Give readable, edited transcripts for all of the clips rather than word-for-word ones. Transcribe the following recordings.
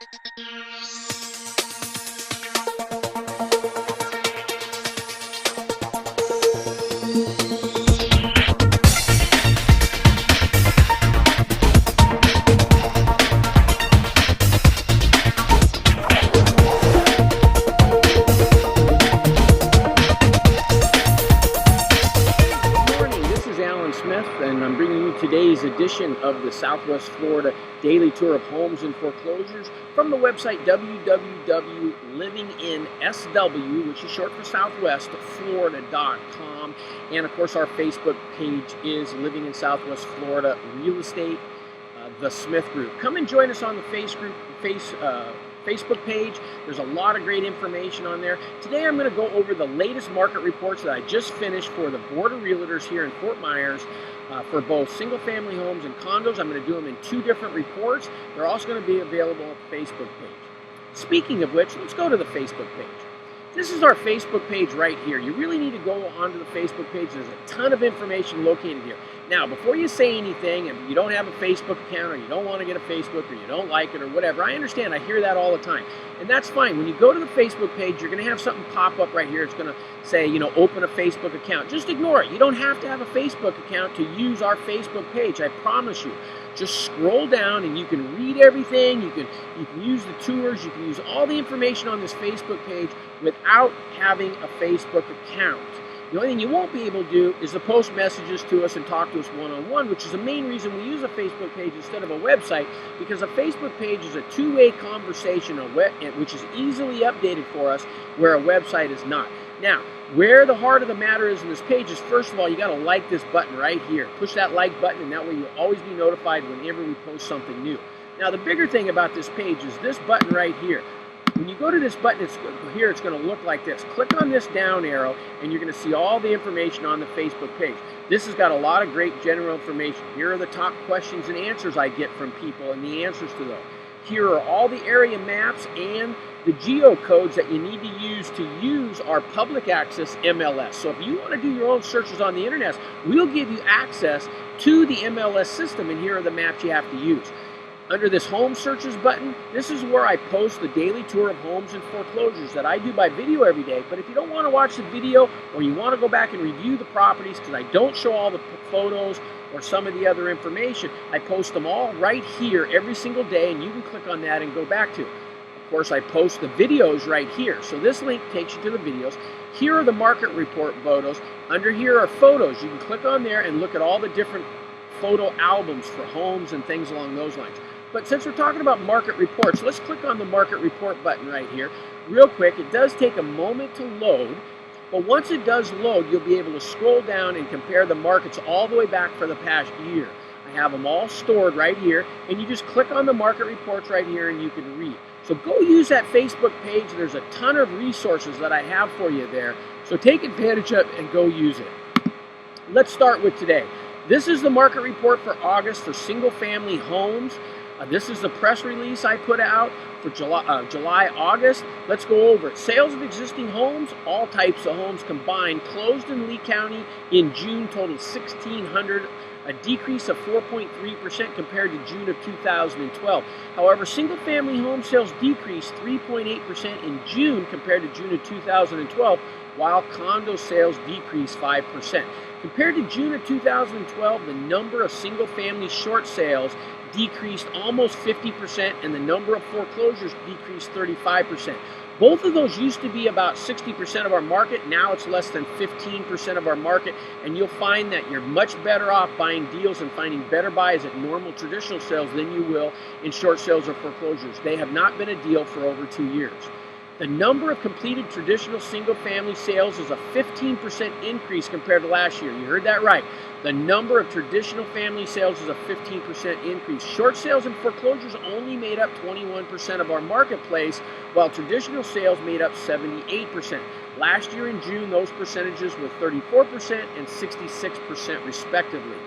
And I'm bringing you today's edition of the Southwest Florida Daily Tour of Homes and Foreclosures from the website www.livinginsw, which is short for Southwest Florida.com. And of course, our Facebook page is Living in Southwest Florida Real Estate, the Smith Group. Come and join us on the Facebook page. There's a lot of great information on there. Today I'm going to go over the latest market reports that I just finished for the Board of Realtors here in Fort Myers for both single-family homes and condos. I'm going to do them in two different reports. They're also going to be available on the Facebook page. Speaking of which, let's go to the Facebook page. This is our Facebook page right here. You really need to go onto the Facebook page. There's a ton of information located here. Now, before you say anything, and you don't have a Facebook account, or you don't want to get a Facebook, or you don't like it, or whatever, I understand. I hear that all the time. And that's fine. When you go to the Facebook page, you're going to have something pop up right here. It's going to say, open a Facebook account. Just ignore it. You don't have to have a Facebook account to use our Facebook page. I promise you. Just scroll down and you can read everything. You can use the tours. You can use all the information on this Facebook page without having a Facebook account. The only thing you won't be able to do is to post messages to us and talk to us one-on-one, which is the main reason we use a Facebook page instead of a website, because a Facebook page is a two-way conversation, which is easily updated for us, where a website is not. Now, where the heart of the matter is in this page is, first of all, you got to like this button right here. Push that like button, and that way you'll always be notified whenever we post something new. Now, the bigger thing about this page is this button right here. When you go to this button, it's going to look like this. Click on this down arrow, and you're going to see all the information on the Facebook page. This has got a lot of great general information. Here are the top questions and answers I get from people and the answers to those. Here are all the area maps and the geocodes that you need to use our public access MLS. So if you want to do your own searches on the internet, we'll give you access to the MLS system, and here are the maps you have to use. Under this Home Searches button, this is where I post the daily tour of homes and foreclosures that I do by video every day. But if you don't want to watch the video, or you want to go back and review the properties, because I don't show all the photos or some of the other information, I post them all right here every single day, and you can click on that and go back to it. Of course, I post the videos right here. So this link takes you to the videos. Here are the market report photos. Under here are photos. You can click on there and look at all the different photo albums for homes and things along those lines. But since we're talking about market reports, let's click on the market report button right here. Real quick, it does take a moment to load, but once it does load, you'll be able to scroll down and compare the markets all the way back for the past year. I have them all stored right here, and you just click on the market reports right here and you can read. So go use that Facebook page. There's a ton of resources that I have for you there. So take advantage of it and go use it. Let's start with today. This is the market report for August for single-family homes. This is the press release I put out for July, August. Let's go over it. Sales of existing homes, all types of homes combined, closed in Lee County in June, totaled 1,600, a decrease of 4.3% compared to June of 2012. However, single-family home sales decreased 3.8% in June compared to June of 2012, while condo sales decreased 5%. Compared to June of 2012, the number of single-family short sales decreased almost 50%, and the number of foreclosures decreased 35%. Both of those used to be about 60% of our market. Now it's less than 15% of our market, and you'll find that you're much better off buying deals and finding better buys at normal traditional sales than you will in short sales or foreclosures. They have not been a deal for over 2 years. The number of completed traditional single-family sales is a 15% increase compared to last year. You heard that right. The number of traditional family sales is a 15% increase. Short sales and foreclosures only made up 21% of our marketplace, while traditional sales made up 78%. Last year in June, those percentages were 34% and 66% respectively.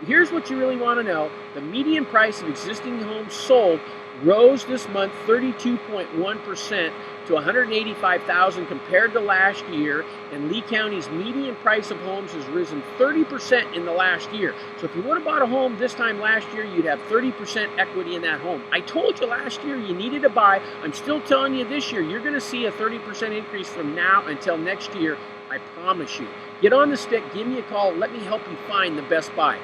Here's what you really want to know. The median price of existing homes sold rose this month 32.1% to $185,000 compared to last year, and Lee County's median price of homes has risen 30% in the last year. So if you would have bought a home this time last year, you'd have 30% equity in that home. I told you last year you needed to buy. I'm still telling you this year, you're going to see a 30% increase from now until next year. I promise you. Get on the stick, give me a call, let me help you find the best buy.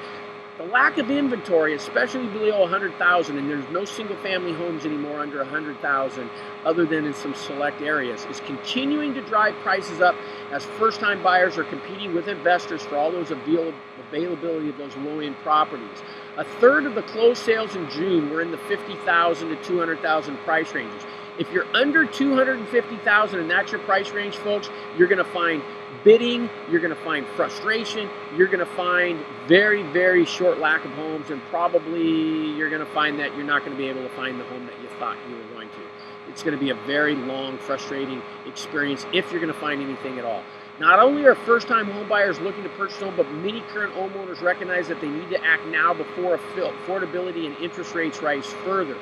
The lack of inventory, especially below 100,000, and there's no single-family homes anymore under 100,000, other than in some select areas, is continuing to drive prices up as first-time buyers are competing with investors for all those availability of those low-end properties. A third of the closed sales in June were in the 50,000 to 200,000 price ranges. If you're under 250,000 and that's your price range, folks, you're going to find bidding, you're going to find frustration, you're going to find very, very short lack of homes, and probably you're going to find that you're not going to be able to find the home that you thought you were going to. It's going to be a very long, frustrating experience if you're going to find anything at all. Not only are first-time home buyers looking to purchase a home, but many current homeowners recognize that they need to act now before affordability and interest rates rise further.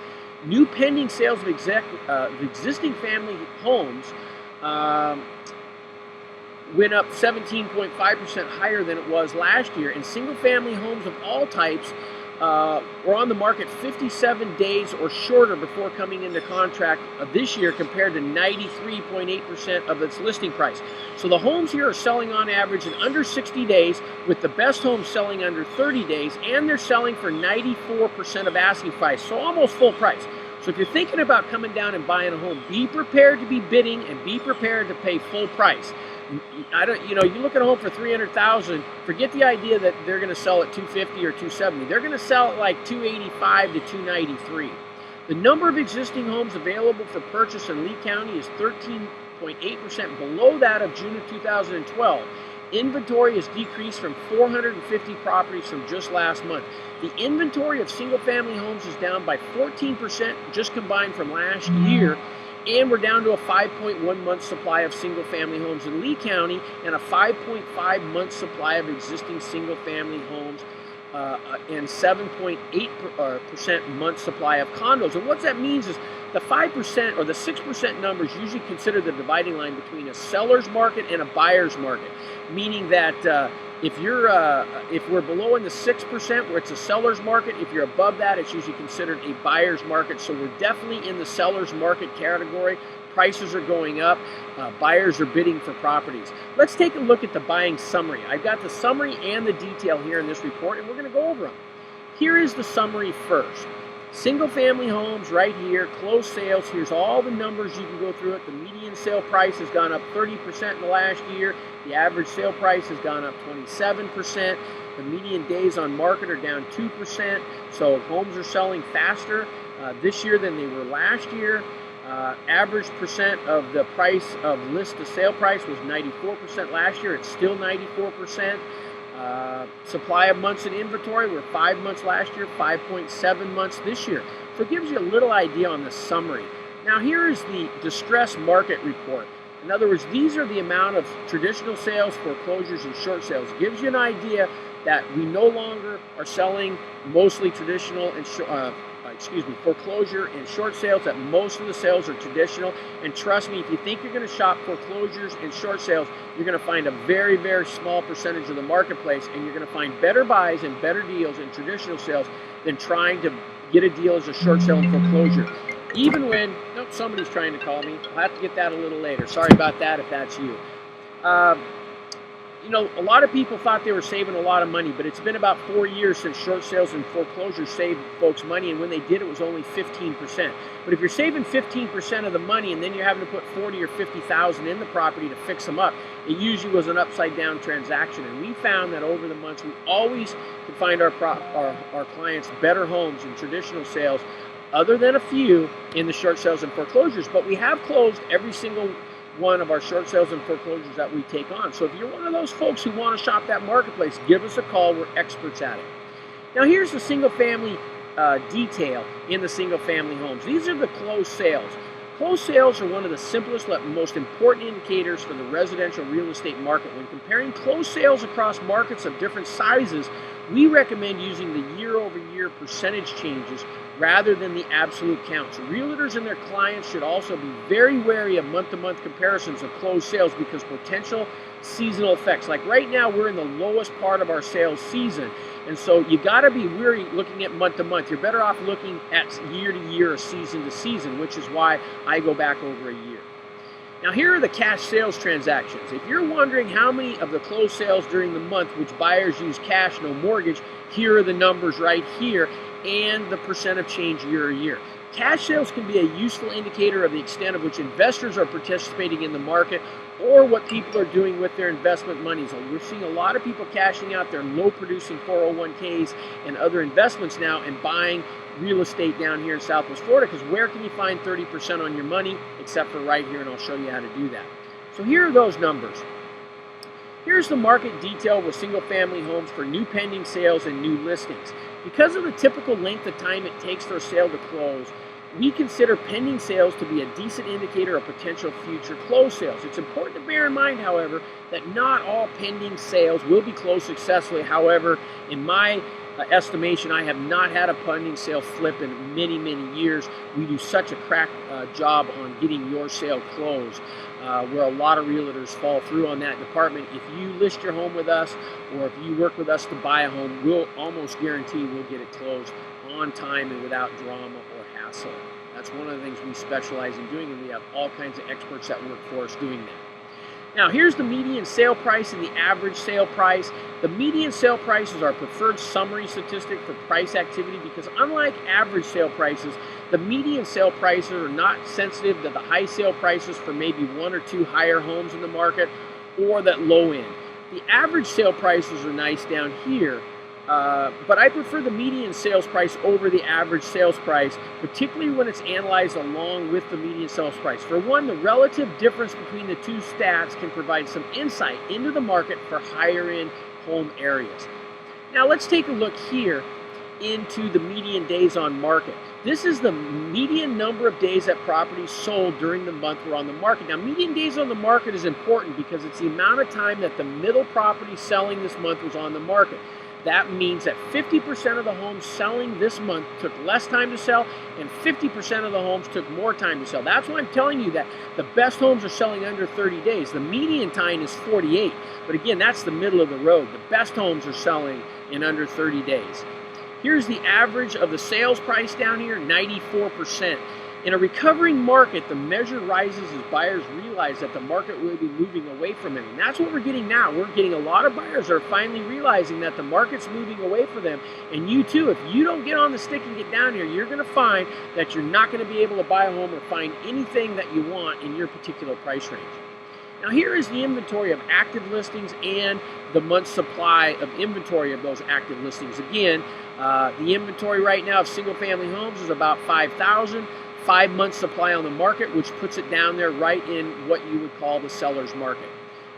New pending sales of existing family homes went up 17.5% higher than it was last year, and single-family homes of all types were on the market 57 days or shorter before coming into contract this year, compared to 93.8% of its listing price. So the homes here are selling on average in under 60 days, with the best homes selling under 30 days, and they're selling for 94% of asking price, so almost full price. So if you're thinking about coming down and buying a home, be prepared to be bidding and be prepared to pay full price. You look at a home for $300,000, forget the idea that they're going to sell at $250 or $270. They're going to sell at like $285 to $293. The number of existing homes available for purchase in Lee County is 13.8% below that of June of 2012. Inventory has decreased from 450 properties from just last month. The inventory of single-family homes is down by 14% just combined from last year, and we're down to a 5.1 month supply of single-family homes in Lee County and a 5.5 month supply of existing single-family homes and 7.8% month supply of condos. And what that means is the 5% or the 6% numbers usually consider the dividing line between a seller's market and a buyer's market, meaning that if we're below in the 6% where it's a seller's market, if you're above that, it's usually considered a buyer's market. So we're definitely in the seller's market category. Prices are going up. Buyers are bidding for properties. Let's take a look at the buying summary. I've got the summary and the detail here in this report, and we're going to go over them. Here is the summary first. Single-family homes right here, closed sales. Here's all the numbers. You can go through it. The median sale price has gone up 30% in the last year. The average sale price has gone up 27%. The median days on market are down 2%. So homes are selling faster this year than they were last year. Average percent of the price of list to sale price was 94% last year. It's still 94%. Supply of months in inventory were 5 months last year, 5.7 months this year. So it gives you a little idea on the summary. Now here is the distress market report. In other words, these are the amount of traditional sales, foreclosures, and short sales. It gives you an idea that we no longer are selling mostly traditional and foreclosure and short sales, that most of the sales are traditional. And trust me, if you think you're going to shop foreclosures and short sales, you're going to find a very, very small percentage of the marketplace, and you're going to find better buys and better deals in traditional sales than trying to get a deal as a short sale and foreclosure. Even when, nope, somebody's trying to call me. I'll have to get that a little later. Sorry about that if that's you. A lot of people thought they were saving a lot of money, but it's been about 4 years since short sales and foreclosures saved folks money, and when they did, it was only 15%. But if you're saving 15% of the money and then you're having to put $40,000 or $50,000 in the property to fix them up, it usually was an upside-down transaction. And we found that over the months, we always could find our clients better homes in traditional sales, other than a few in the short sales and foreclosures. But we have closed every single one of our short sales and foreclosures that we take on. So if you're one of those folks who want to shop that marketplace, give us a call. We're experts at it. Now here's the single family detail in the single family homes. These are the closed sales. Closed sales are one of the simplest but most important indicators for the residential real estate market. When comparing closed sales across markets of different sizes, we recommend using the year-over-year percentage changes rather than the absolute counts. Realtors and their clients should also be very wary of month-to-month comparisons of closed sales because potential seasonal effects. Like right now, we're in the lowest part of our sales season. And so you got to be wary looking at month to month. You're better off looking at year to year or season to season, which is why I go back over a year. Now here are the cash sales transactions. If you're wondering how many of the closed sales during the month which buyers use cash, no mortgage, here are the numbers right here and the percent of change year to year. Cash sales can be a useful indicator of the extent of which investors are participating in the market or what people are doing with their investment monies. We're seeing a lot of people cashing out their low-producing 401ks and other investments now and buying real estate down here in Southwest Florida, because where can you find 30% on your money except for right here, and I'll show you how to do that. So here are those numbers. Here's the market detail with single-family homes for new pending sales and new listings. Because of the typical length of time it takes for a sale to close, we consider pending sales to be a decent indicator of potential future closed sales. It's important to bear in mind, however, that not all pending sales will be closed successfully. However, in my estimation, I have not had a pending sale flip in many, many years. We do such a crack job on getting your sale closed, where a lot of realtors fall through on that department. If you list your home with us or if you work with us to buy a home, we'll almost guarantee we'll get it closed on time and without drama or hassle. That's one of the things we specialize in doing, and we have all kinds of experts that work for us doing that. Now, here's the median sale price and the average sale price. The median sale price is our preferred summary statistic for price activity because unlike average sale prices, the median sale prices are not sensitive to the high sale prices for maybe one or two higher homes in the market or that low end. The average sale prices are nice down here, but I prefer the median sales price over the average sales price, particularly when it's analyzed along with the median sales price. For one, the relative difference between the two stats can provide some insight into the market for higher end home areas. Now let's take a look here into the median days on market. This is the median number of days that properties sold during the month were on the market. Now, median days on the market is important because it's the amount of time that the middle property selling this month was on the market. That means that 50% of the homes selling this month took less time to sell and 50% of the homes took more time to sell. That's why I'm telling you that the best homes are selling under 30 days. The median time is 48, but again, that's the middle of the road. The best homes are selling in under 30 days. Here's the average of the sales price down here, 94%. In a recovering market, the measure rises as buyers realize that the market will be moving away from them. And that's what we're getting now. We're getting a lot of buyers that are finally realizing that the market's moving away from them. And you too, if you don't get on the stick and get down here, you're going to find that you're not going to be able to buy a home or find anything that you want in your particular price range. Now here is the inventory of active listings and the month's supply of inventory of those active listings. Again, the inventory right now of single-family homes is about 5,000. 5 months supply on the market, which puts it down there right in what you would call the seller's market.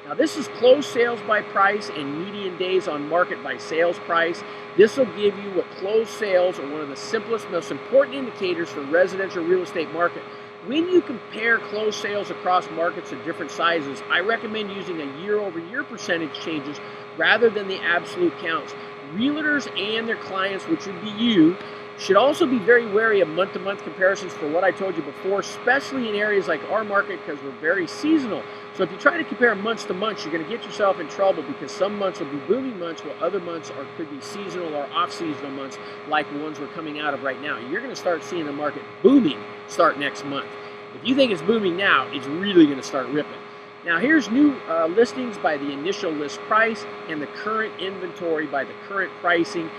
Now this is closed sales by price and median days on market by sales price. This will give you what closed sales are one of the simplest, most important indicators for residential real estate market. When you compare closed sales across markets of different sizes, I recommend using a year-over-year percentage changes rather than the absolute counts. Realtors and their clients, which would be you, should also be very wary of month-to-month comparisons for what I told you before, especially in areas like our market because we're very seasonal. So if you try to compare months to months, you're going to get yourself in trouble because some months will be booming months while other months could be seasonal or off-seasonal months like the ones we're coming out of right now. You're going to start seeing the market booming start next month. If you think it's booming now, it's really going to start ripping. Now here's new listings by the initial list price and the current inventory by the current pricing.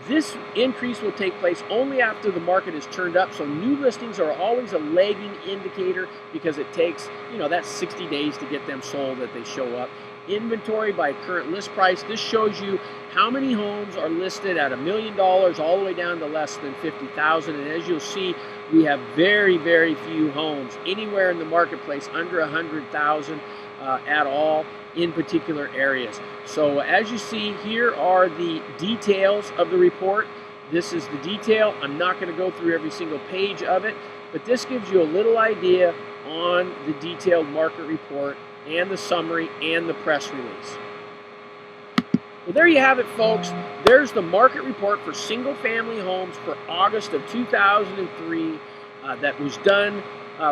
This increase will take place only after the market is turned up, so new listings are always a lagging indicator because it takes, that's 60 days to get them sold that they show up. Inventory by current list price. This shows you how many homes are listed at $1 million all the way down to less than $50,000. And as you'll see, we have very, very few homes anywhere in the marketplace under $100,000 at all in particular areas. So as you see, here are the details of the report. This is the detail. I'm not going to go through every single page of it, but this gives you a little idea on the detailed market report and the summary and the press release. Well, there you have it, folks. There's the market report for single-family homes for August of 2003 that was done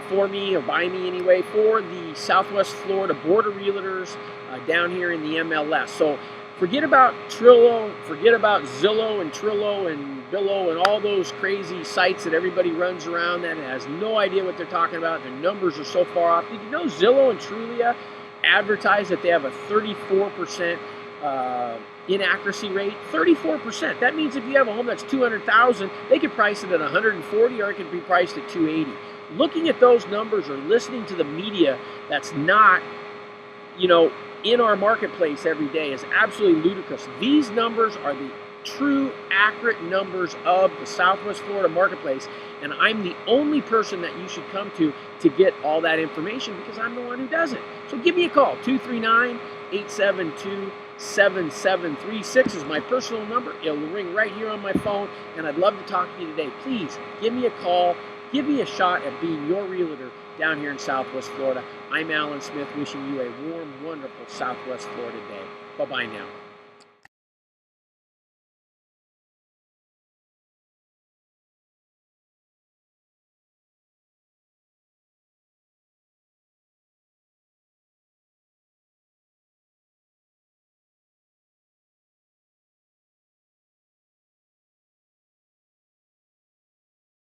for me, or by me anyway, for the Southwest Florida Board of Realtors down here in the MLS. So forget about Trillo, forget about Zillow and Trillo and Billo and all those crazy sites that everybody runs around that has no idea what they're talking about. Their numbers are so far off. Did you know Zillow and Trulia advertise that they have a 34% inaccuracy rate? 34%. That means if you have a home that's $200,000, they could price it at $140, or it could be priced at $280. Looking at those numbers or listening to the media that's not, in our marketplace every day is absolutely ludicrous. These numbers are the true, accurate numbers of the Southwest Florida marketplace, and I'm the only person that you should come to get all that information, because I'm the one who does it. So give me a call. 239-872-7736 is my personal number. It'll ring right here on my phone, and I'd love to talk to you today. Please give me a call. Give me a shot at being your realtor down here in Southwest Florida. I'm Alan Smith, wishing you a warm, wonderful Southwest Florida day. Bye-bye now.